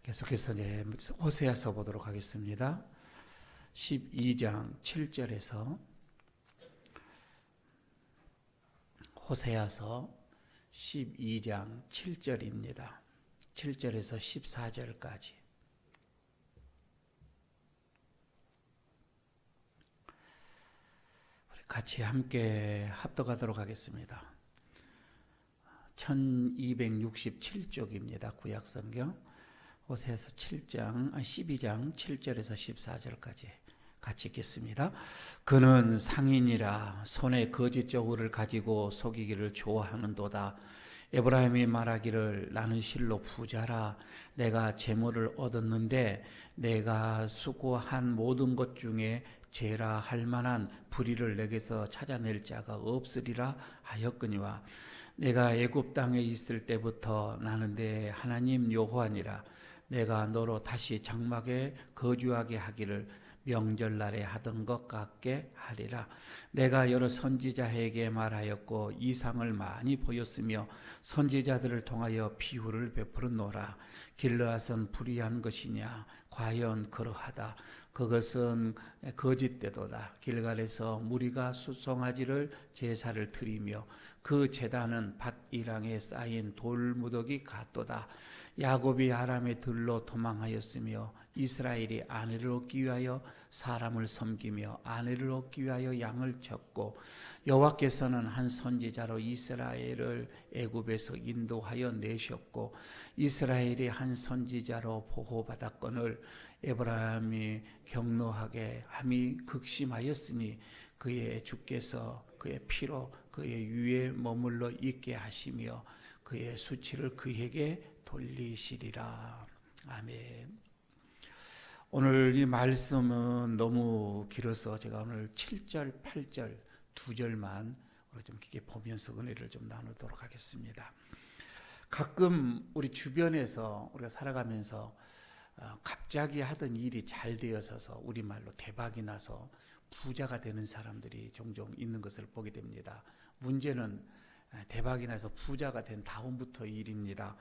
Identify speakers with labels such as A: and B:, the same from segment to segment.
A: 계속해서 이제 호세아서 보도록 하겠습니다. 12장 7절에서 호세아서 12장 7절입니다. 7절에서 14절까지. 우리 같이 함께 합독하도록 하겠습니다. 1267쪽입니다. 구약성경 호세아서 12장 7절에서 14절까지 같이 읽겠습니다. 그는 상인이라 손에 거짓 저울을 가지고 속이기를 좋아하는도다. 에브라임이 말하기를 나는 실로 부자라. 내가 재물을 얻었는데 내가 수고한 모든 것 중에 제라 할 만한 불의를 내게서 찾아낼 자가 없으리라 하였거니와 내가 애굽 땅에 있을 때부터 나는 내 하나님 여호와니라. 내가 너로 다시 장막에 거주하게 하기를 명절날에 하던 것 같게 하리라. 내가 여러 선지자에게 말하였고 이상을 많이 보였으며 선지자들을 통하여 비유를 베풀었노라. 길르앗은 불의한 것이냐? 과연 그러하다. 그것은 거짓되도다. 길갈에서 무리가 수송아지를 제사를 드리며 그 제단은 밭이랑에 쌓인 돌무더기 같도다. 야곱이 아람의 들로 도망하였으며 이스라엘이 아내를 얻기 위하여 사람을 섬기며 아내를 얻기 위하여 양을 쳤고 여호와께서는 한 선지자로 이스라엘을 애굽에서 인도하여 내셨고 이스라엘이 한 선지자로 보호받았거늘 에브라임이 경노하게 함이 극심하였으니 그의 주께서 그의 피로 그의 위에 머물러 있게 하시며 그의 수치를 그에게 돌리시리라. 아멘. 오늘 이 말씀은 너무 길어서 제가 오늘 7절, 8절 두 절만 좀 깊게 보면서 은혜를 좀 나누도록 하겠습니다. 가끔 우리 주변에서 우리가 살아가면서 갑자기 하던 일이 잘 되어서서 우리말로 대박이 나서 부자가 되는 사람들이 종종 있는 것을 보게 됩니다. 문제는 대박이 나서 부자가 된 다음부터 일입니다.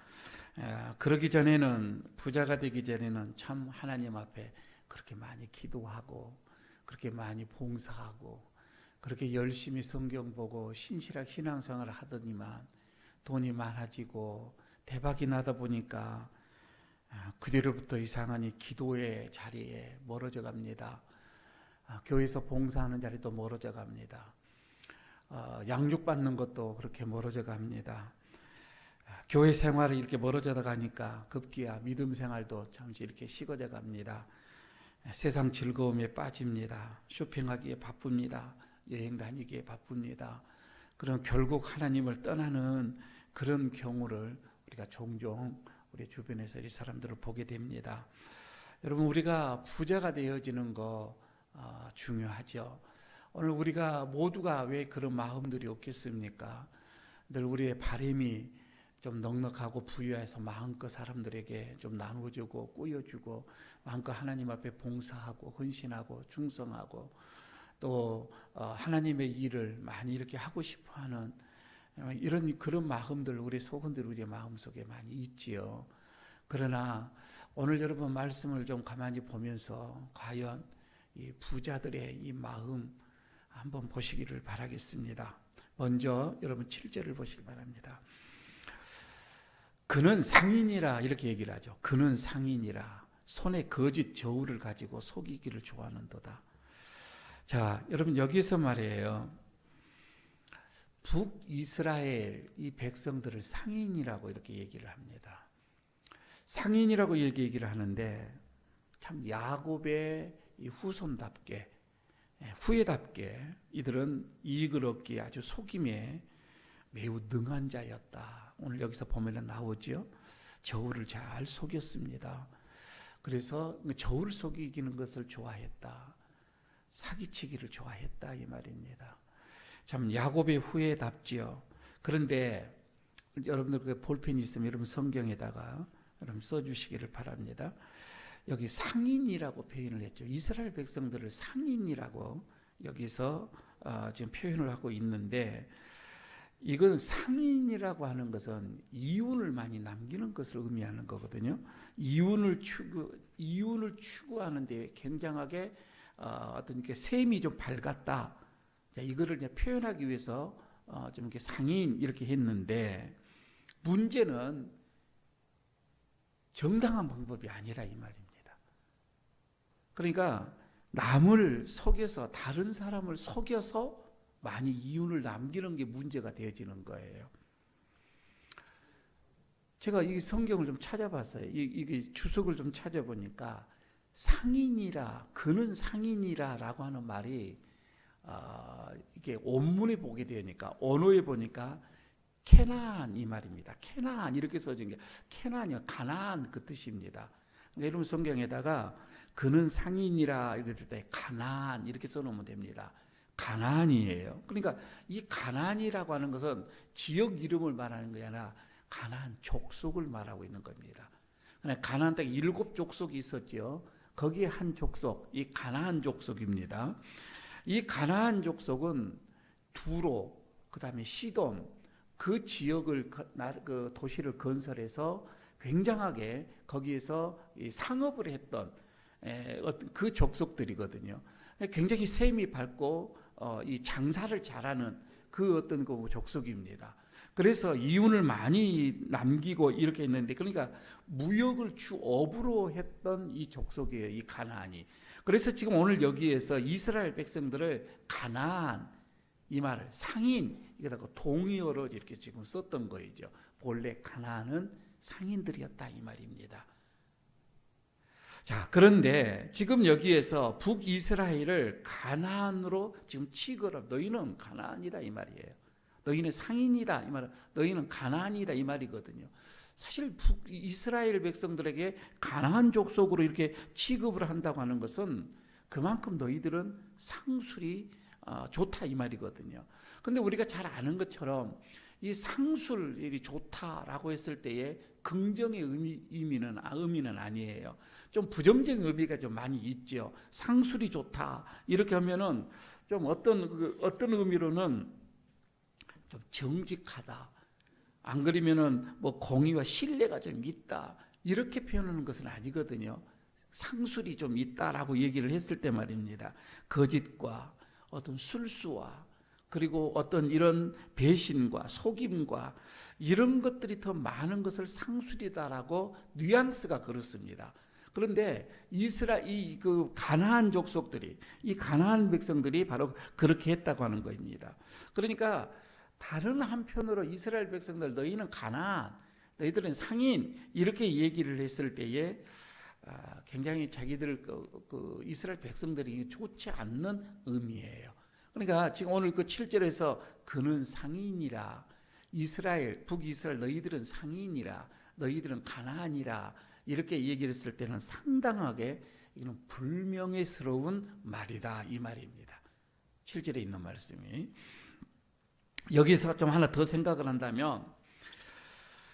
A: 그러기 전에는 부자가 되기 전에는 참 하나님 앞에 그렇게 많이 기도하고 그렇게 많이 봉사하고 그렇게 열심히 성경 보고 신실하게 신앙생활을 하더니만 돈이 많아지고 대박이 나다 보니까 그대로부터 이상하니 기도의 자리에 멀어져 갑니다. 교회에서 봉사하는 자리도 멀어져 갑니다. 양육받는 것도 그렇게 멀어져 갑니다. 교회 생활이 이렇게 멀어져 가니까 급기야 믿음 생활도 잠시 이렇게 식어져 갑니다. 세상 즐거움에 빠집니다. 쇼핑하기에 바쁩니다. 여행 다니기에 바쁩니다. 그럼 결국 하나님을 떠나는 그런 경우를 우리가 종종 우리 주변에서 이 사람들을 보게 됩니다. 여러분, 우리가 부자가 되어지는 거 중요하죠. 오늘 우리가 모두가 왜 그런 마음들이 없겠습니까? 늘 우리의 바람이 좀 넉넉하고 부유해서 마음껏 사람들에게 좀 나눠주고 꾸려주고 마음껏 하나님 앞에 봉사하고 헌신하고 충성하고 또 하나님의 일을 많이 이렇게 하고 싶어하는 이런 그런 마음들 우리 속은들 우리의 마음속에 많이 있지요. 그러나 오늘 여러분 말씀을 좀 가만히 보면서 과연 이 부자들의 이 마음 한번 보시기를 바라겠습니다. 먼저 여러분 7절을 보시기 바랍니다. 그는 상인이라 이렇게 얘기를 하죠. 그는 상인이라 손에 거짓 저울을 가지고 속이기를 좋아하는도다. 자, 여러분 여기서 말이에요. 북이스라엘 이 백성들을 상인이라고 이렇게 얘기를 합니다. 상인이라고 이렇게 얘기를 하는데 참 야곱의 이 후손답게 후예답게 이들은 이익을 얻기에 아주 속임에 매우 능한 자였다. 오늘 여기서 보면 나오죠. 저울을 잘 속였습니다. 그래서 저울 속이기는 것을 좋아했다. 사기치기를 좋아했다 이 말입니다. 참 야곱의 후예답지요. 그런데 여러분들 그 볼펜이 있으면 여러분 성경에다가 여러분 써주시기를 바랍니다. 여기 상인이라고 표현을 했죠. 이스라엘 백성들을 상인이라고 여기서 지금 표현을 하고 있는데 이건 상인이라고 하는 것은 이윤을 많이 남기는 것을 의미하는 거거든요. 이윤을 추구하는 데 굉장하게 어떤 게 셈이 좀 밝았다. 자, 이거를 이제 표현하기 위해서 좀 이렇게 상인 이렇게 했는데, 문제는 정당한 방법이 아니라 이 말입니다. 그러니까 남을 속여서, 다른 사람을 속여서 많이 이윤을 남기는 게 문제가 되어지는 거예요. 제가 이 성경을 좀 찾아봤어요. 이게 주석을 좀 찾아보니까 상인이라, 그는 상인이라라고 하는 말이 이게 온문에 보게 되니까, 언어에 보니까 캐나안 이 말입니다. 캐나안 이렇게 써진 게, 캐나안이요, 가나안 그 뜻입니다. 그러니까 여러분 성경에다가 그는 상인이라 이럴 때 가나안 이렇게 써놓으면 됩니다. 가나안이에요. 그러니까 이 가나안이라고 하는 것은 지역 이름을 말하는 게 아니라 가나안 족속을 말하고 있는 겁니다. 가나안 땅에 7족속이 있었죠. 거기에 한 족속, 이 가나안 족속입니다. 이 가나안 족속은 두로, 그 다음에 시돈, 그 지역을, 그 도시를 건설해서 굉장하게 거기에서 상업을 했던 그 족속들이거든요. 굉장히 셈이 밝고 이 장사를 잘하는 그 어떤 그 족속입니다. 그래서 이윤을 많이 남기고 이렇게 했는데, 그러니까 무역을 주업으로 했던 이 족속이에요, 이 가나안이. 그래서 지금 오늘 여기에서 이스라엘 백성들을 가나안, 이 말을 상인, 이거다가 동의어로 이렇게 지금 썼던 거이죠. 본래 가나안은 상인들이었다 이 말입니다. 자, 그런데 지금 여기에서 북이스라엘을 가나안으로 지금 취급을, 너희는 가나안이다 이 말이에요. 너희는 상인이다 이 말은, 너희는 가나안이다 이 말이거든요. 사실 북이스라엘 백성들에게 가나안 족속으로 이렇게 취급을 한다고 하는 것은 그만큼 너희들은 상술이 좋다 이 말이거든요. 근데 우리가 잘 아는 것처럼 이 상술이 좋다라고 했을 때에 긍정의 의미는 아니에요. 좀 부정적인 의미가 좀 많이 있죠. 상술이 좋다 이렇게 하면은 좀 어떤 의미로는 좀 정직하다, 안 그러면은 뭐 공의와 신뢰가 좀 있다 이렇게 표현하는 것은 아니거든요. 상술이 좀 있다라고 얘기를 했을 때 말입니다. 거짓과 어떤 술수와 그리고 어떤 이런 배신과 속임과 이런 것들이 더 많은 것을 상술이다라고 뉘앙스가 그렇습니다. 그런데 그 가나안 족속들이, 이 가나안 백성들이 바로 그렇게 했다고 하는 겁니다. 그러니까 다른 한편으로 이스라엘 백성들, 너희는 가나안, 너희들은 상인 이렇게 얘기를 했을 때에 굉장히 자기들 그 이스라엘 백성들이 좋지 않는 의미예요. 그러니까 지금 오늘 그 7절에서 그는 상인이라, 북이스라엘 너희들은 상인이라, 너희들은 가나안이라 이렇게 얘기를 했을 때는 상당하게 이건 불명예스러운 말이다 이 말입니다. 7절에 있는 말씀이. 여기서 좀 하나 더 생각을 한다면,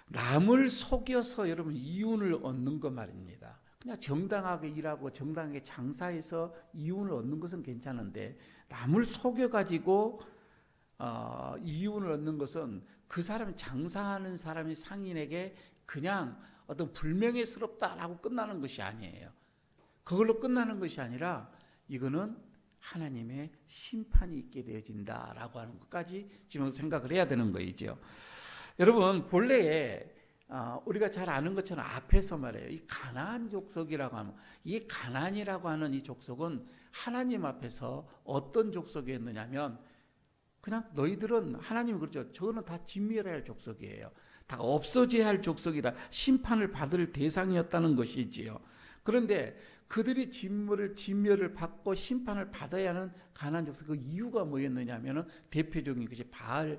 A: 남을 속여서 여러분 이윤을 얻는 것 말입니다. 그냥 정당하게 일하고 정당하게 장사해서 이윤을 얻는 것은 괜찮은데, 남을 속여가지고 이윤을 얻는 것은 그 사람이, 장사하는 사람이 상인에게 그냥 어떤 불명예스럽다라고 끝나는 것이 아니에요. 그걸로 끝나는 것이 아니라 이거는 하나님의 심판이 있게 되어진다라고 하는 것까지 지금 생각을 해야 되는 거이죠. 여러분 본래에 우리가 잘 아는 것처럼 앞에서 말해요. 이 가나안 족속이라고 하면, 이 가나안이라고 하는 이 족속은 하나님 앞에서 어떤 족속이었느냐면, 그냥 너희들은, 하나님이 그렇죠, 저거는 다 진멸해야 할 족속이에요. 다 없어져야 할 족속이다. 심판을 받을 대상이었다는 것이지요. 그런데 그들이 진멸을 받고 심판을 받아야 하는 가나안 족속, 그 이유가 뭐였느냐면은 대표적인 것이 바알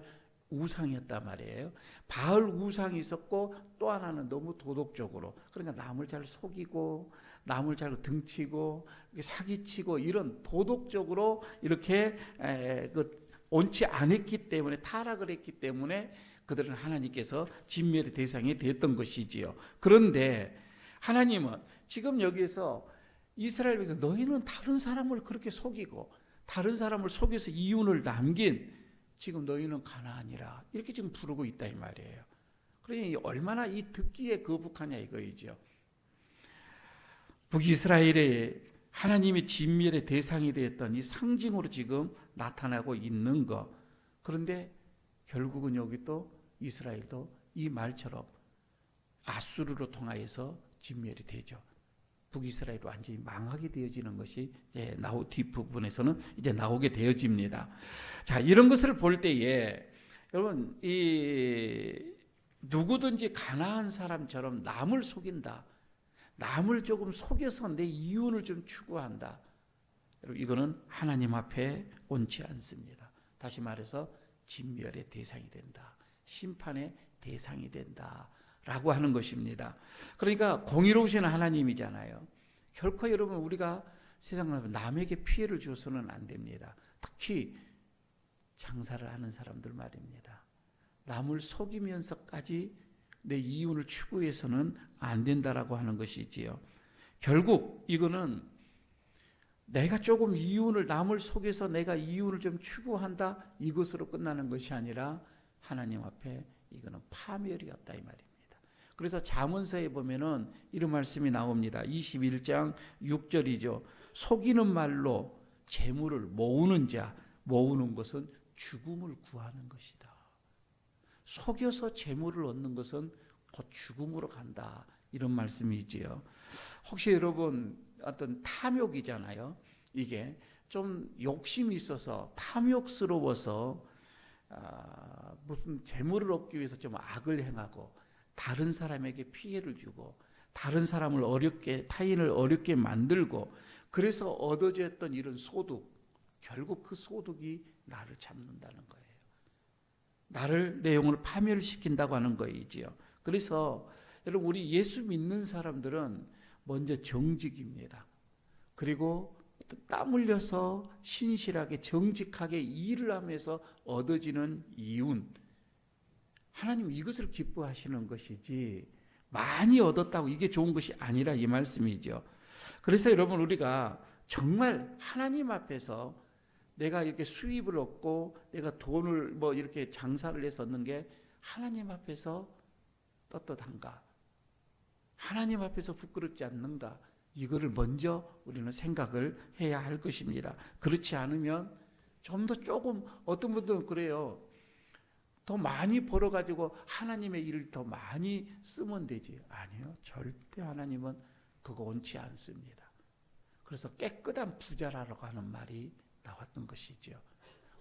A: 우상이었단 말이에요. 바알 우상이 있었고, 또 하나는 너무 도덕적으로, 그러니까 남을 잘 속이고 남을 잘 등치고 사기치고 이런 도덕적으로 이렇게 옳지 않았기 때문에, 타락을 했기 때문에 그들은 하나님께서 진멸의 대상이 되었던 것이지요. 그런데 하나님은 지금 여기에서 이스라엘 백성, 너희는 다른 사람을 그렇게 속이고 다른 사람을 속여서 이윤을 남긴 지금 너희는 가나안이라 이렇게 지금 부르고 있다 이 말이에요. 그러니 얼마나 이 듣기에 거북하냐 이거이죠. 북이스라엘의 하나님의 진멸의 대상이 되었던 이 상징으로 지금 나타나고 있는 것. 그런데 결국은 여기 또 이스라엘도 이 말처럼 아수르로 통하여서 진멸이 되죠. 북이스라엘이 완전히 망하게 되어지는 것이 이제 뒷부분에서는 이제 나오게 되어집니다. 자, 이런 것을 볼 때에 여러분 누구든지 가나안 사람처럼 남을 속인다. 남을 조금 속여서 내 이윤을 좀 추구한다. 여러분 이거는 하나님 앞에 옳지 않습니다. 다시 말해서 진멸의 대상이 된다. 심판의 대상이 된다. 라고 하는 것입니다. 그러니까 공의로우신 하나님이잖아요. 결코 여러분 우리가 세상에 남에게 피해를 줘서는 안 됩니다. 특히 장사를 하는 사람들 말입니다. 남을 속이면서까지 내 이윤을 추구해서는 안 된다라고 하는 것이지요. 결국 이거는 내가 조금 이윤을 남을 속여서 내가 이윤을 좀 추구한다 이것으로 끝나는 것이 아니라 하나님 앞에 이거는 파멸이었다 이 말입니다. 그래서 잠언서에 보면은 이런 말씀이 나옵니다. 21장 6절이죠. 속이는 말로 재물을 모으는 자, 모으는 것은 죽음을 구하는 것이다. 속여서 재물을 얻는 것은 곧 죽음으로 간다. 이런 말씀이지요. 혹시 여러분 어떤 탐욕이잖아요. 이게 좀 욕심이 있어서 탐욕스러워서 무슨 재물을 얻기 위해서 좀 악을 행하고 다른 사람에게 피해를 주고 다른 사람을 타인을 어렵게 만들고 그래서 얻어졌던 이런 소득, 결국 그 소득이 나를 잡는다는 거예요. 나를 내 영혼을 파멸시킨다고 하는 거이지요. 그래서 여러분 우리 예수 믿는 사람들은 먼저 정직입니다. 그리고 땀 흘려서 신실하게 정직하게 일을 하면서 얻어지는 이윤, 하나님 이것을 기뻐하시는 것이지 많이 얻었다고 이게 좋은 것이 아니라 이 말씀이죠. 그래서 여러분 우리가 정말 하나님 앞에서 내가 이렇게 수입을 얻고 내가 돈을 뭐 이렇게 장사를 해서 얻는 게 하나님 앞에서 떳떳한가? 하나님 앞에서 부끄럽지 않는가? 이거를 먼저 우리는 생각을 해야 할 것입니다. 그렇지 않으면 좀 더 조금 어떤 분들은 그래요. 더 많이 벌어가지고 하나님의 일을 더 많이 쓰면 되지. 아니요. 절대 하나님은 그거 원치 않습니다. 그래서 깨끗한 부자라고 하는 말이 나왔던 것이죠.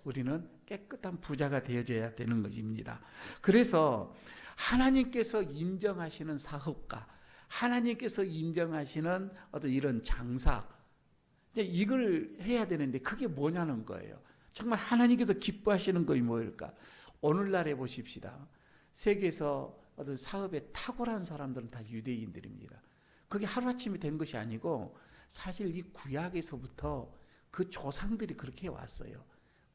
A: 우리는 깨끗한 부자가 되어져야 되는 것입니다. 그래서 하나님께서 인정하시는 사업가, 하나님께서 인정하시는 어떤 이런 장사, 이제 이걸 해야 되는데 그게 뭐냐는 거예요. 정말 하나님께서 기뻐하시는 것이 뭐일까? 오늘날에 보십시다. 세계에서 어떤 사업에 탁월한 사람들은 다 유대인들입니다. 그게 하루아침에 된 것이 아니고 사실 이 구약에서부터 그 조상들이 그렇게 왔어요.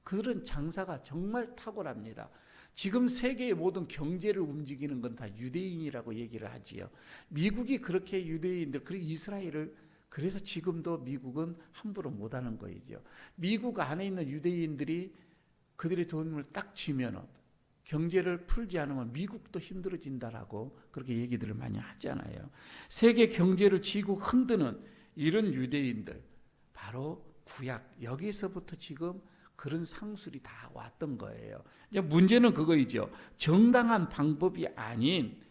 A: 그런 장사가 정말 탁월합니다. 지금 세계의 모든 경제를 움직이는 건 다 유대인이라고 얘기를 하지요. 미국이 그렇게 유대인들, 그리고 이스라엘을, 그래서 지금도 미국은 함부로 못하는 거이죠. 미국 안에 있는 유대인들이 그들의 돈을 딱 쥐면은 경제를 풀지 않으면 미국도 힘들어진다라고 그렇게 얘기들을 많이 하잖아요. 세계 경제를 쥐고 흔드는 이런 유대인들, 바로 구약, 여기서부터 지금 그런 상술이 다 왔던 거예요. 이제 문제는 그거이죠. 정당한 방법이 아닌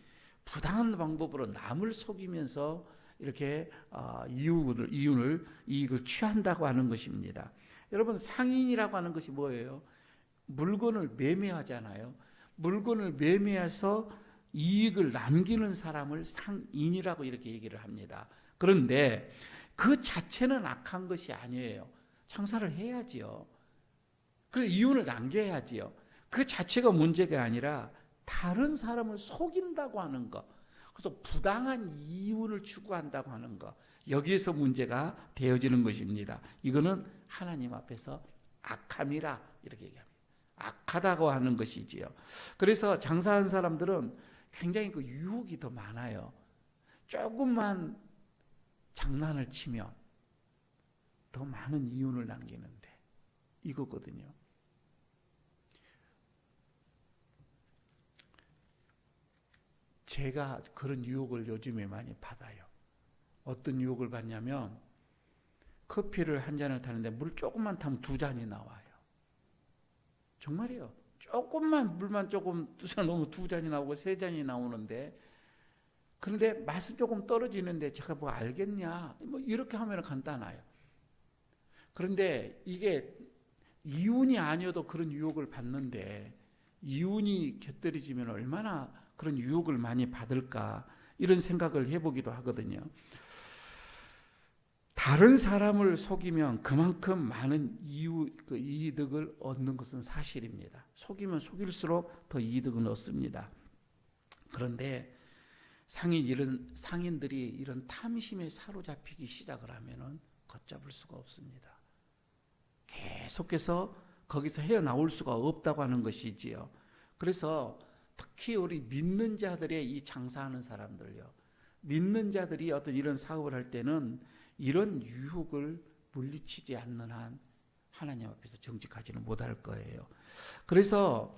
A: 부당한 방법으로 남을 속이면서 이렇게 이익을 취한다고 하는 것입니다. 여러분, 상인이라고 하는 것이 뭐예요? 물건을 매매하잖아요. 물건을 매매해서 이익을 남기는 사람을 상인이라고 이렇게 얘기를 합니다. 그런데 그 자체는 악한 것이 아니에요. 장사를 해야지요. 그 이윤을 남겨야지요. 그 자체가 문제가 아니라 다른 사람을 속인다고 하는 것, 그래서 부당한 이윤을 추구한다고 하는 것, 여기에서 문제가 되어지는 것입니다. 이거는 하나님 앞에서 악함이라 이렇게 얘기합니다. 악하다고 하는 것이지요. 그래서 장사하는 사람들은 굉장히 그 유혹이 더 많아요. 조금만 장난을 치면 더 많은 이윤을 남기는데 이거거든요. 제가 그런 유혹을 요즘에 많이 받아요. 어떤 유혹을 받냐면 커피를 한 잔을 타는데 물 조금만 타면 2잔이 나와요. 정말이에요. 조금만 물만 조금 넣으면 2잔이 나오고 3잔이 나오는데, 그런데 맛은 조금 떨어지는데 제가 뭐 알겠냐, 뭐 이렇게 하면 간단해요. 그런데 이게 이윤이 아니어도 그런 유혹을 받는데, 이윤이 곁들여지면 얼마나 그런 유혹을 많이 받을까, 이런 생각을 해보기도 하거든요. 다른 사람을 속이면 그만큼 많은 이득을 얻는 것은 사실입니다. 속이면 속일수록 더 이득은 얻습니다. 그런데 상인들이 이런 탐심에 사로잡히기 시작을 하면은 걷잡을 수가 없습니다. 계속해서 거기서 헤어나올 수가 없다고 하는 것이지요. 그래서 특히 우리 믿는 자들의 이 장사하는 사람들요, 믿는 자들이 어떤 이런 사업을 할 때는 이런 유혹을 물리치지 않는 한 하나님 앞에서 정직하지는 못할 거예요. 그래서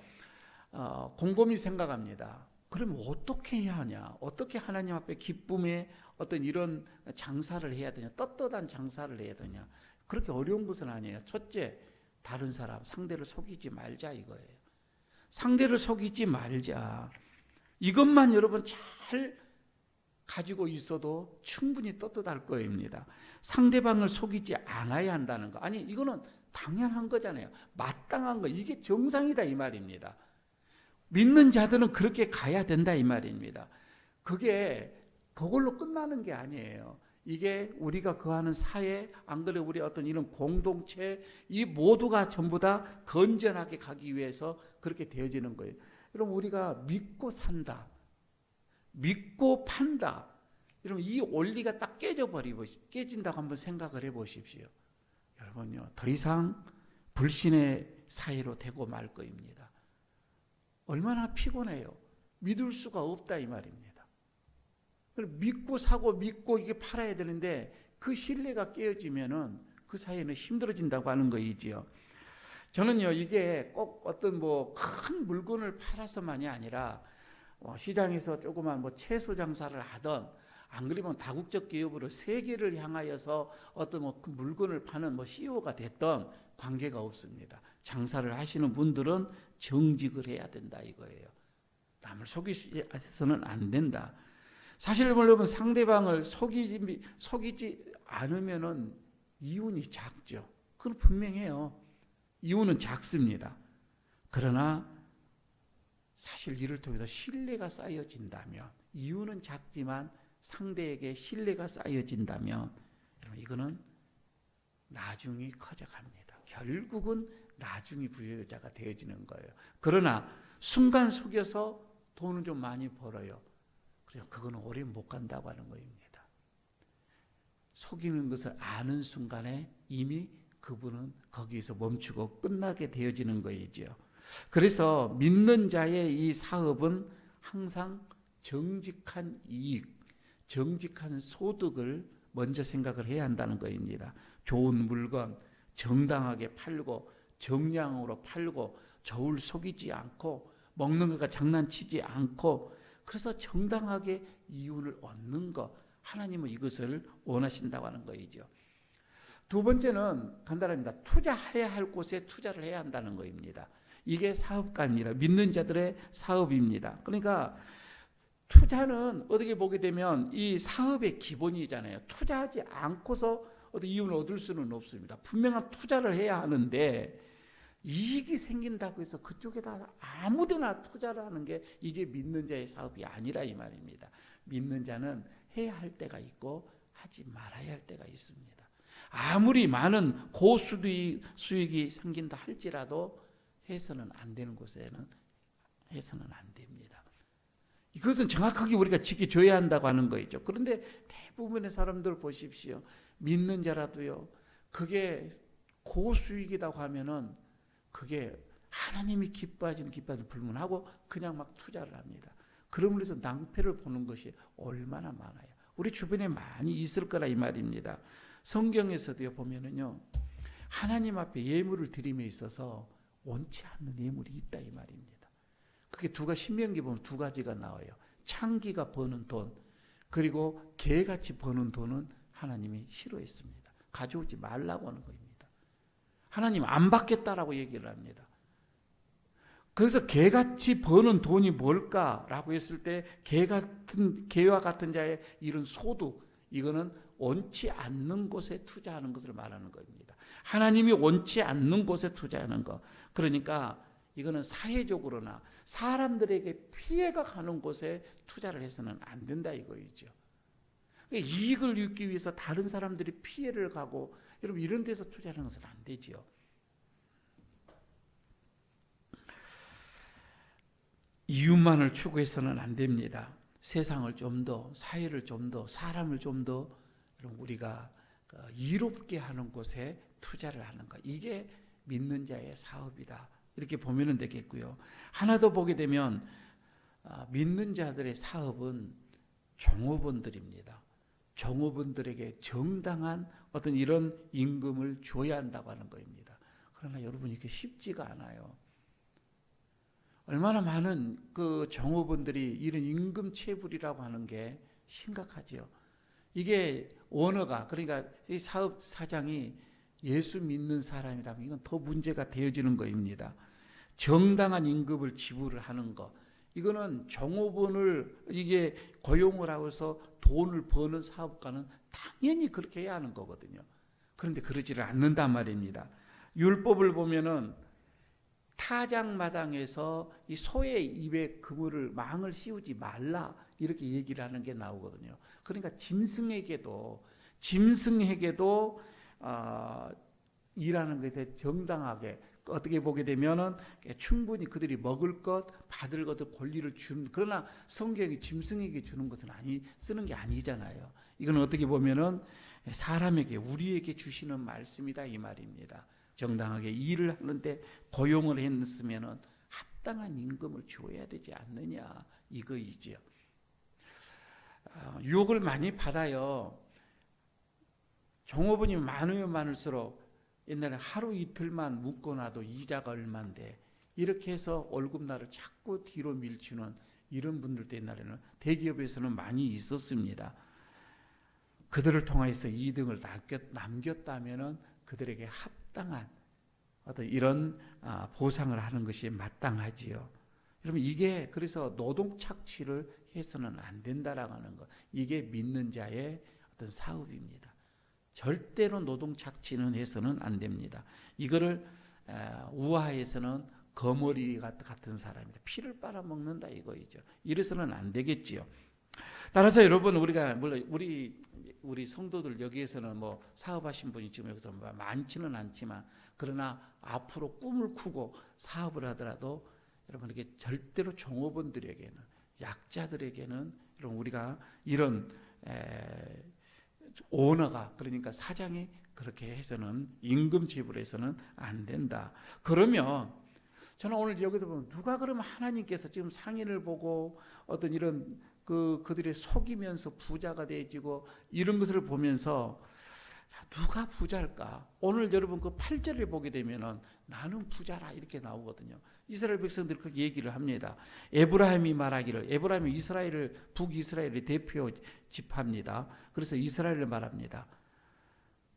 A: 곰곰이 생각합니다. 그러면 어떻게 해야 하냐? 어떻게 하나님 앞에 기쁨의 어떤 이런 장사를 해야 되냐? 떳떳한 장사를 해야 되냐? 그렇게 어려운 것은 아니에요. 첫째, 다른 사람, 상대를 속이지 말자 이거예요. 상대를 속이지 말자. 이것만 여러분 잘 가지고 있어도 충분히 떳떳할 거입니다. 상대방을 속이지 않아야 한다는 거. 아니, 이거는 당연한 거잖아요. 마땅한 거. 이게 정상이다 이 말입니다. 믿는 자들은 그렇게 가야 된다 이 말입니다. 그게 그걸로 끝나는 게 아니에요. 이게 우리가 거하는 사회, 안 그래 우리 어떤 이런 공동체, 이 모두가 전부 다 건전하게 가기 위해서 그렇게 되어지는 거예요. 여러분, 우리가 믿고 산다, 믿고 판다, 여러분 이 원리가 딱 깨진다고 한번 생각을 해보십시오. 여러분요, 더 이상 불신의 사회로 되고 말 거입니다. 얼마나 피곤해요. 믿을 수가 없다 이 말입니다. 믿고 사고 믿고 이게 팔아야 되는데 그 신뢰가 깨어지면은 그 사회는 힘들어진다고 하는 거이지요. 저는요, 이게 꼭 어떤 뭐 큰 물건을 팔아서만이 아니라 시장에서 조그만 뭐 채소 장사를 하던, 안 그러면 다국적 기업으로 세계를 향하여서 어떤 뭐 그 물건을 파는 뭐 CEO가 됐던 관계가 없습니다. 장사를 하시는 분들은 정직을 해야 된다 이거예요. 남을 속이서는 안 된다. 사실 여러분, 상대방을 속이지 않으면은 이윤이 작죠. 그건 분명해요. 이윤은 작습니다. 그러나 사실 이를 통해서 신뢰가 쌓여진다면, 이윤은 작지만 상대에게 신뢰가 쌓여진다면, 이거는 나중이 커져갑니다. 결국은 나중이 부여자가 되어지는 거예요. 그러나 순간 속여서 돈을 좀 많이 벌어요. 그래서 그거는 오래 못 간다고 하는 거입니다. 속이는 것을 아는 순간에 이미 그분은 거기에서 멈추고 끝나게 되어지는 거이죠. 그래서 믿는 자의 이 사업은 항상 정직한 이익, 정직한 소득을 먼저 생각을 해야 한다는 거입니다. 좋은 물건 정당하게 팔고 정량으로 팔고 저울 속이지 않고 먹는 것과 장난치지 않고, 그래서 정당하게 이윤을 얻는 것, 하나님은 이것을 원하신다고 하는 거이죠. 두 번째는 간단합니다. 투자해야 할 곳에 투자를 해야 한다는 거입니다. 이게 사업가입니다. 믿는 자들의 사업입니다. 그러니까 투자는 어떻게 보게 되면 이 사업의 기본이잖아요. 투자하지 않고서 어떤 이윤을 얻을 수는 없습니다. 분명한 투자를 해야 하는데, 이익이 생긴다고 해서 그쪽에다 아무데나 투자를 하는 게 이게 믿는 자의 사업이 아니라 이 말입니다. 믿는 자는 해야 할 때가 있고 하지 말아야 할 때가 있습니다. 아무리 많은 고수익이 생긴다 할지라도 해서는 안 되는 곳에는 해서는 안 됩니다. 이것은 정확하게 우리가 지켜줘야 한다고 하는 거죠. 그런데 대부분의 사람들 보십시오. 믿는 자라도요, 그게 고수익이라고 하면은 그게 하나님이 기뻐하지는 불문하고 그냥 막 투자를 합니다. 그러므로 해서 낭패를 보는 것이 얼마나 많아요. 우리 주변에 많이 있을 거라 이 말입니다. 성경에서도요 보면은요, 하나님 앞에 예물을 드림에 있어서 원치 않는 예물이 있다 이 말입니다. 그게 신명기 보면 두 가지가 나와요. 창기가 버는 돈, 그리고 개같이 버는 돈은 하나님이 싫어했습니다. 가져오지 말라고 하는 겁니다. 하나님 안 받겠다라고 얘기를 합니다. 그래서 개같이 버는 돈이 뭘까라고 했을 때 개와 같은 자의 이런 소득, 이거는 원치 않는 곳에 투자하는 것을 말하는 겁니다. 하나님이 원치 않는 곳에 투자하는 것. 그러니까 이거는 사회적으로나 사람들에게 피해가 가는 곳에 투자를 해서는 안 된다 이거이죠. 이익을 얻기 위해서 다른 사람들이 피해를 가고, 여러분 이런 데서 투자하는 것은 안 되지요. 이윤만을 추구해서는 안 됩니다. 세상을 좀 더, 사회를 좀 더, 사람을 좀 더 우리가 이롭게 하는 곳에 투자를 하는 것. 이게 믿는 자의 사업이다. 이렇게 보면 되겠고요. 하나 더 보게 되면 믿는 자들의 사업은 종업원들입니다. 종업원들에게 정당한 어떤 이런 임금을 줘야 한다고 하는 겁니다. 그러나 여러분 이게 쉽지가 않아요. 얼마나 많은 그 종업원들이 이런 임금 체불이라고 하는 게 심각하죠. 이게 오너가, 그러니까 이 사업 사장이 예수 믿는 사람이라면 이건 더 문제가 되어지는 것입니다. 정당한 임금을 지불을 하는 것, 이거는 종업원을 이게 고용을 하고서 돈을 버는 사업가는 당연히 그렇게 해야 하는 거거든요. 그런데 그러지를 않는단 말입니다. 율법을 보면은 타작마당에서 이 소의 입에 그물을 망을 씌우지 말라 이렇게 얘기를 하는 게 나오거든요. 그러니까 짐승에게도 일하는 것에 정당하게 어떻게 보게 되면은 충분히 그들이 먹을 것, 받을 것을 권리를 주는, 그러나 성경이 짐승에게 주는 것은 쓰는 게 아니잖아요. 이건 어떻게 보면은 사람에게, 우리에게 주시는 말씀이다 이 말입니다. 정당하게 일을 하는데 고용을 했으면은 합당한 임금을 줘야 되지 않느냐 이거이지요. 유혹을 많이 받아요. 종업원이 많으면 많을수록 옛날에 하루 이틀만 묶어놔도 이자가 얼만데 이렇게 해서 월급날을 자꾸 뒤로 밀치는 이런 분들도 옛날에는 대기업에서는 많이 있었습니다. 그들을 통해서 이득을 남겼다면은 그들에게 합당한 어떤 이런 보상을 하는 것이 마땅하지요. 여러분 이게 그래서 노동 착취를 해서는 안 된다라고 하는 것. 이게 믿는 자의 어떤 사업입니다. 절대로 노동 착취는 해서는 안 됩니다. 이거를 우화에서는 거머리 같은 사람이다. 피를 빨아먹는다 이거이죠. 이래서는 안 되겠지요. 따라서 여러분 우리가 물론 우리 성도들 여기에서는 뭐 사업하신 분이 지금 여기서 많지는 않지만 그러나 앞으로 꿈을 꾸고 사업을 하더라도 여러분 이게 절대로 종업원들에게는 약자들에게는 여러분 우리가 이런 오너가 그러니까 사장이 그렇게 해서는 임금 지불해서는 안 된다. 그러면 저는 오늘 여기서 보면 누가 그러면 하나님께서 지금 상인을 보고 어떤 이런 그들이 속이면서 부자가 되어지고 이런 것을 보면서 누가 부자일까? 오늘 여러분 그 8절을 보게 되면은 나는 부자라 이렇게 나오거든요. 이스라엘 백성들이 그렇게 얘기를 합니다. 에브라임이 말하기를, 에브라임은 이스라엘을 북이스라엘의 대표 지파입니다. 그래서 이스라엘을 말합니다.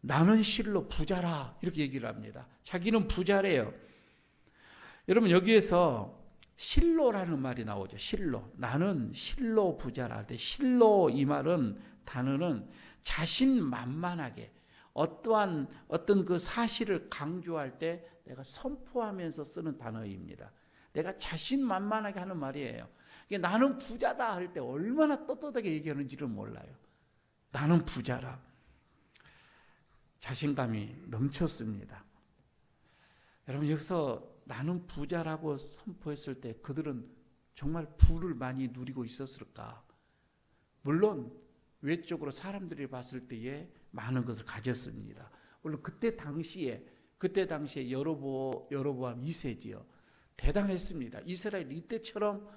A: 나는 실로 부자라 이렇게 얘기를 합니다. 자기는 부자래요. 여러분 여기에서 실로라는 말이 나오죠. 실로. 나는 실로 부자라 할 때 실로 이 말은 단어는 자신만만하게 어떤 그 사실을 강조할 때 내가 선포하면서 쓰는 단어입니다. 내가 자신만만하게 하는 말이에요. 나는 부자다 할 때 얼마나 떳떳하게 얘기하는지를 몰라요. 나는 부자라. 자신감이 넘쳤습니다. 여러분 여기서 나는 부자라고 선포했을 때 그들은 정말 부를 많이 누리고 있었을까? 물론 외적으로 사람들이 봤을 때에 많은 것을 가졌습니다. 물론 그때 당시에 여로보암 2세지요. 대단했습니다. 이스라엘 이때처럼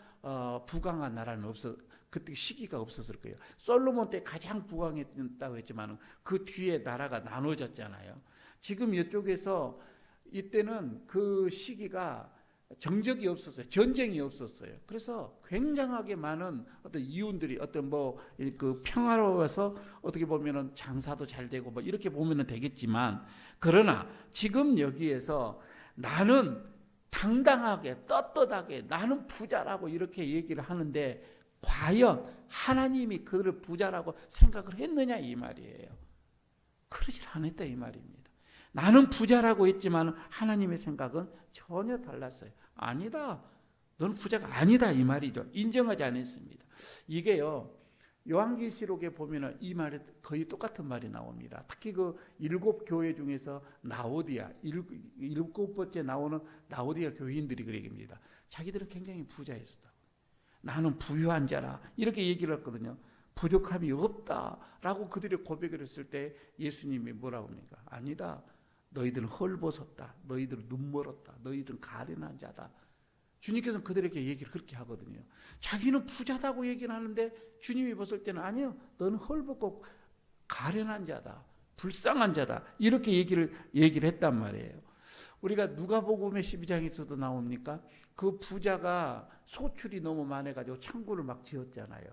A: 부강한 나라는 그때 시기가 없었을 거예요. 솔로몬 때 가장 부강했다고 했지만 그 뒤에 나라가 나눠졌잖아요. 지금 이쪽에서 이때는 그 시기가 정적이 없었어요. 전쟁이 없었어요. 그래서 굉장하게 많은 어떤 이윤들이 어떤 그 평화로워서 어떻게 보면은 장사도 잘 되고 뭐 이렇게 보면은 되겠지만, 그러나 지금 여기에서 나는 당당하게 떳떳하게 나는 부자라고 이렇게 얘기를 하는데, 과연 하나님이 그를 부자라고 생각을 했느냐 이 말이에요. 그러질 않았다 이 말입니다. 나는 부자라고 했지만 하나님의 생각은 전혀 달랐어요. 아니다. 너는 부자가 아니다 이 말이죠. 인정하지 않았습니다. 이게요, 요한계시록에 보면은 이 말이 거의 똑같은 말이 나옵니다. 특히 그 7교회 중에서 나오디아, 7번째 나오는 나오디아 교인들이 그렇게 얘기합니다. 자기들은 굉장히 부자였다. 나는 부유한 자라 이렇게 얘기를 했거든요. 부족함이 없다라고 그들이 고백을 했을 때 예수님이 뭐라고 합니까? 아니다. 너희들은 헐벗었다. 너희들은 눈멀었다. 너희들은 가련한 자다. 주님께서는 그들에게 얘기를 그렇게 하거든요. 자기는 부자다고 얘기를 하는데 주님이 봤을 때는 아니요. 너는 헐벗고 가련한 자다. 불쌍한 자다. 이렇게 얘기를 했단 말이에요. 우리가 누가복음의 12장에서도 나옵니까? 그 부자가 소출이 너무 많아가지고 창고를 막 지었잖아요.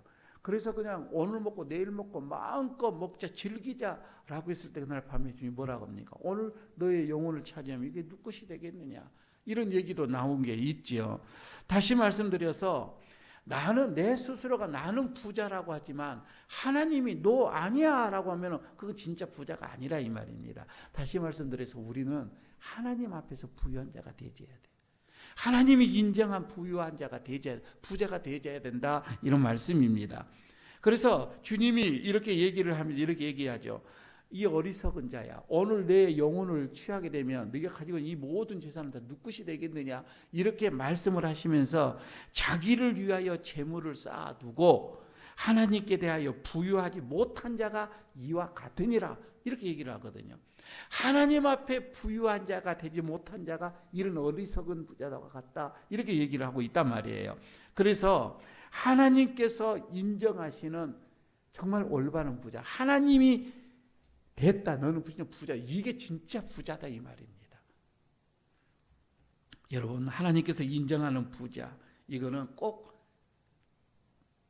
A: 그래서 그냥 오늘 먹고 내일 먹고 마음껏 먹자 즐기자라고 했을 때 그날 밤에 주님이 뭐라고 합니까? 오늘 너의 영혼을 차지하면 이게 누구 것이 되겠느냐, 이런 얘기도 나온 게 있지요. 다시 말씀드려서 나는 내 스스로가 나는 부자라고 하지만 하나님이 너 아니야 라고 하면 그건 진짜 부자가 아니라 이 말입니다. 다시 말씀드려서 우리는 하나님 앞에서 부유한 자가 되어야 돼. 하나님이 인정한 부유한 자가 되어야, 부자가 되어야 된다, 이런 말씀입니다. 그래서 주님이 이렇게 얘기를 하면 이렇게 얘기하죠. 이 어리석은 자야, 오늘 내 영혼을 취하게 되면 네가 가지고 있는 이 모든 재산은 다 누구 것이 되겠느냐, 이렇게 말씀을 하시면서 자기를 위하여 재물을 쌓아두고 하나님께 대하여 부유하지 못한 자가 이와 같으니라, 이렇게 얘기를 하거든요. 하나님 앞에 부유한 자가 되지 못한 자가 이런 어리석은 부자와 같다, 이렇게 얘기를 하고 있단 말이에요. 그래서 하나님께서 인정하시는 정말 올바른 부자, 하나님이 됐다, 너는 부자, 이게 진짜 부자다 이 말입니다. 여러분, 하나님께서 인정하는 부자, 이거는 꼭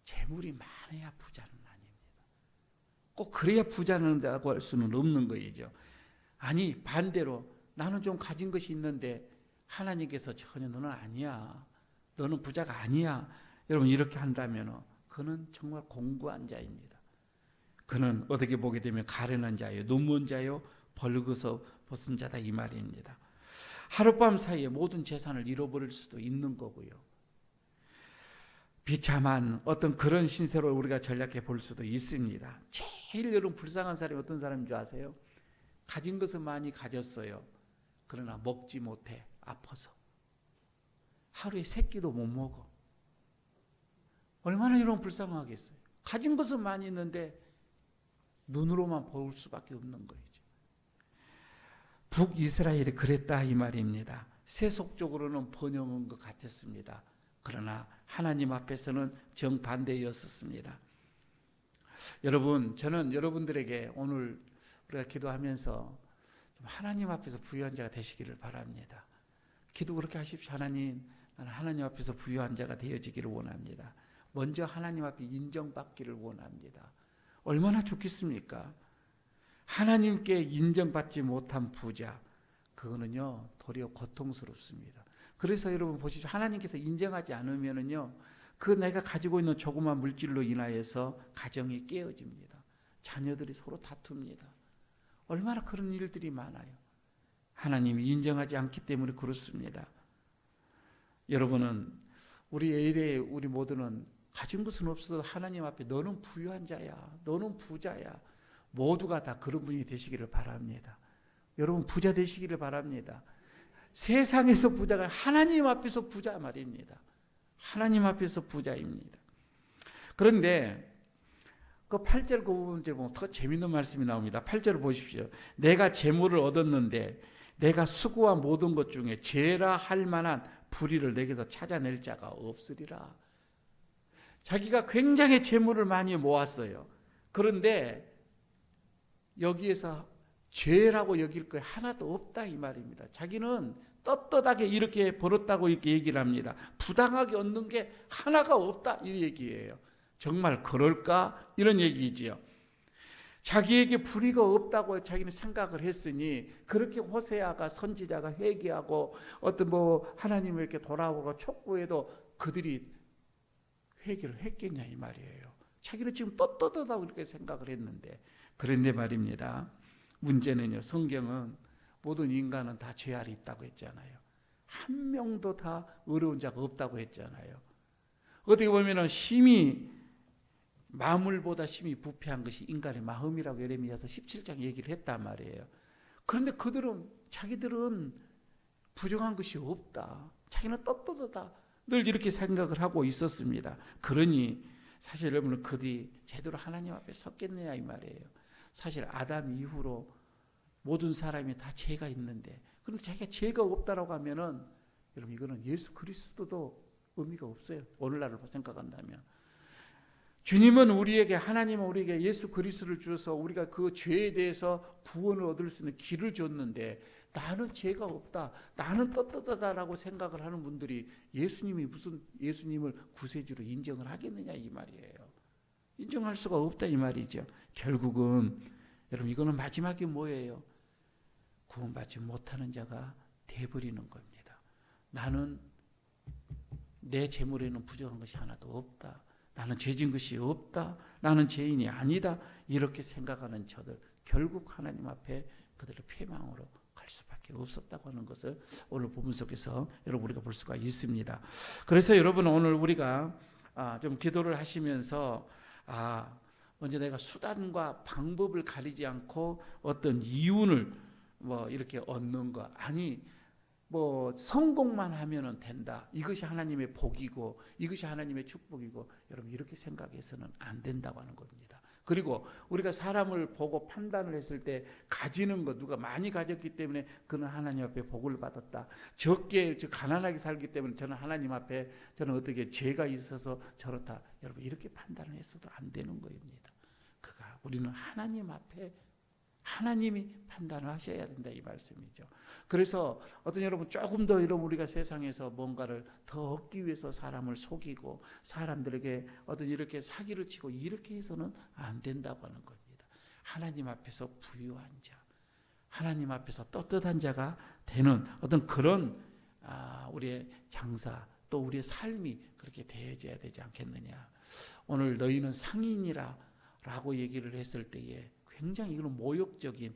A: 재물이 많아야 부자는 아닙니다. 꼭 그래야 부자라고 할 수는 없는 거이죠. 아니, 반대로 나는 좀 가진 것이 있는데 하나님께서 전혀 너는 아니야, 너는 부자가 아니야, 여러분 이렇게 한다면 그는 정말 공고한 자입니다. 그는 어떻게 보게 되면 가련한 자요, 눈먼 자요, 벌거서 벗은 자다 이 말입니다. 하룻밤 사이에 모든 재산을 잃어버릴 수도 있는 거고요. 비참한 어떤 그런 신세로 우리가 전략해 볼 수도 있습니다. 제일 여러분 불쌍한 사람이 어떤 사람인 줄 아세요? 가진 것은 많이 가졌어요. 그러나 먹지 못해, 아파서 하루에 3끼도 못 먹어. 얼마나 여러분 불쌍하겠어요. 가진 것은 많이 있는데 눈으로만 볼 수밖에 없는 거죠. 북이스라엘이 그랬다 이 말입니다. 세속적으로는 번영한 것 같았습니다. 그러나 하나님 앞에서는 정반대였었습니다. 여러분, 저는 여러분들에게 오늘 우리가 기도하면서 좀 하나님 앞에서 부유한 자가 되시기를 바랍니다. 기도 그렇게 하십시오. 하나님, 나는 하나님 앞에서 부유한 자가 되어지기를 원합니다. 먼저 하나님 앞에 인정받기를 원합니다. 얼마나 좋겠습니까? 하나님께 인정받지 못한 부자, 그거는요 도리어 고통스럽습니다. 그래서 여러분 보십시오. 하나님께서 인정하지 않으면은요, 그 내가 가지고 있는 조그만 물질로 인하여서 가정이 깨어집니다. 자녀들이 서로 다툽니다. 얼마나 그런 일들이 많아요. 하나님이 인정하지 않기 때문에 그렇습니다. 여러분은 우리 애들의 우리 모두는 가진 것은 없어도 하나님 앞에 너는 부유한 자야, 너는 부자야, 모두가 다 그런 분이 되시기를 바랍니다. 여러분 부자 되시기를 바랍니다. 세상에서 부자가 하나님 앞에서 부자 말입니다. 하나님 앞에서 부자입니다. 그런데 그 8절 그 부분을 보면 더 재밌는 말씀이 나옵니다. 8절을 보십시오. 내가 재물을 얻었는데 내가 수고한 모든 것 중에 죄라 할 만한 불의를 내게서 찾아낼 자가 없으리라. 자기가 굉장히 재물을 많이 모았어요. 그런데 여기에서 죄라고 여길 거 하나도 없다 이 말입니다. 자기는 떳떳하게 이렇게 벌었다고 이렇게 얘기를 합니다. 부당하게 얻는 게 하나가 없다 이 얘기예요. 정말 그럴까? 이런 얘기지요. 자기에게 불의가 없다고 자기는 생각을 했으니 그렇게 호세아가 선지자가 회개하고 어떤 하나님을 이렇게 돌아오고 촉구해도 그들이 회개를 했겠냐 이 말이에요. 자기는 지금 떳떳하다고 이렇게 생각을 했는데, 그런데 말입니다. 문제는요, 성경은 모든 인간은 다 죄 아래 있다고 했잖아요. 한 명도 다 의로운 자가 없다고 했잖아요. 어떻게 보면은 마물보다 심히 부패한 것이 인간의 마음이라고 예레미야서 17장 얘기를 했단 말이에요. 그런데 자기들은 부정한 것이 없다. 자기는 떳떳하다. 늘 이렇게 생각을 하고 있었습니다. 그러니 사실 여러분은 그들이 제대로 하나님 앞에 섰겠느냐 이 말이에요. 사실 아담 이후로 모든 사람이 다 죄가 있는데, 그런데 자기가 죄가 없다라고 하면은 여러분 이거는 예수 그리스도도 의미가 없어요. 오늘날을 생각한다면. 주님은 하나님은 우리에게 예수 그리스도를 주셔서 우리가 그 죄에 대해서 구원을 얻을 수 있는 길을 줬는데, 나는 죄가 없다, 나는 떳떳하다라고 생각을 하는 분들이 예수님을 구세주로 인정을 하겠느냐 이 말이에요. 인정할 수가 없다 이 말이죠. 결국은 여러분 이거는 마지막이 뭐예요? 구원받지 못하는 자가 돼버리는 겁니다. 나는 내 재물에는 부정한 것이 하나도 없다, 나는 죄진 것이 없다, 나는 죄인이 아니다, 이렇게 생각하는 저들, 결국 하나님 앞에 그들의 패망으로 갈 수밖에 없었다고 하는 것을 오늘 본문 속에서 여러분 우리가 볼 수가 있습니다. 그래서 여러분 오늘 우리가 좀 기도를 하시면서 먼저 내가 수단과 방법을 가리지 않고 어떤 이윤을 이렇게 얻는 거, 아니 성공만 하면 된다, 이것이 하나님의 복이고 이것이 하나님의 축복이고, 여러분 이렇게 생각해서는 안 된다고 하는 겁니다. 그리고 우리가 사람을 보고 판단을 했을 때 가지는 것, 누가 많이 가졌기 때문에 그는 하나님 앞에 복을 받았다, 적게 가난하게 살기 때문에 저는 하나님 앞에 저는 어떻게 죄가 있어서 저렇다, 여러분 이렇게 판단을 했어도 안 되는 겁니다. 우리는 하나님 앞에 하나님이 판단을 하셔야 된다 이 말씀이죠. 그래서 여러분 조금 더 우리가 세상에서 뭔가를 더 얻기 위해서 사람을 속이고 사람들에게 이렇게 사기를 치고 이렇게 해서는 안 된다고 하는 겁니다. 하나님 앞에서 부유한 자, 하나님 앞에서 떳떳한 자가 되는 그런 우리의 장사, 또 우리의 삶이 그렇게 되어져야 되지 않겠느냐. 오늘 너희는 상인이라 라고 얘기를 했을 때에 굉장히 이건 모욕적인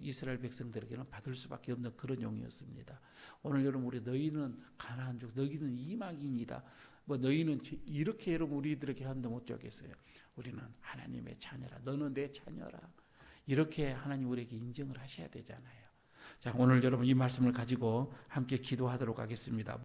A: 이스라엘 백성들에게는 받을 수밖에 없는 그런 용이었습니다. 오늘 여러분 너희는 가나안 족, 너희는 이방인이다, 너희는 이렇게 여러분 우리들에게 한다면 어쩌겠어요. 우리는 하나님의 자녀라, 너는 내 자녀라, 이렇게 하나님 우리에게 인정을 하셔야 되잖아요. 자, 오늘 여러분 이 말씀을 가지고 함께 기도하도록 하겠습니다.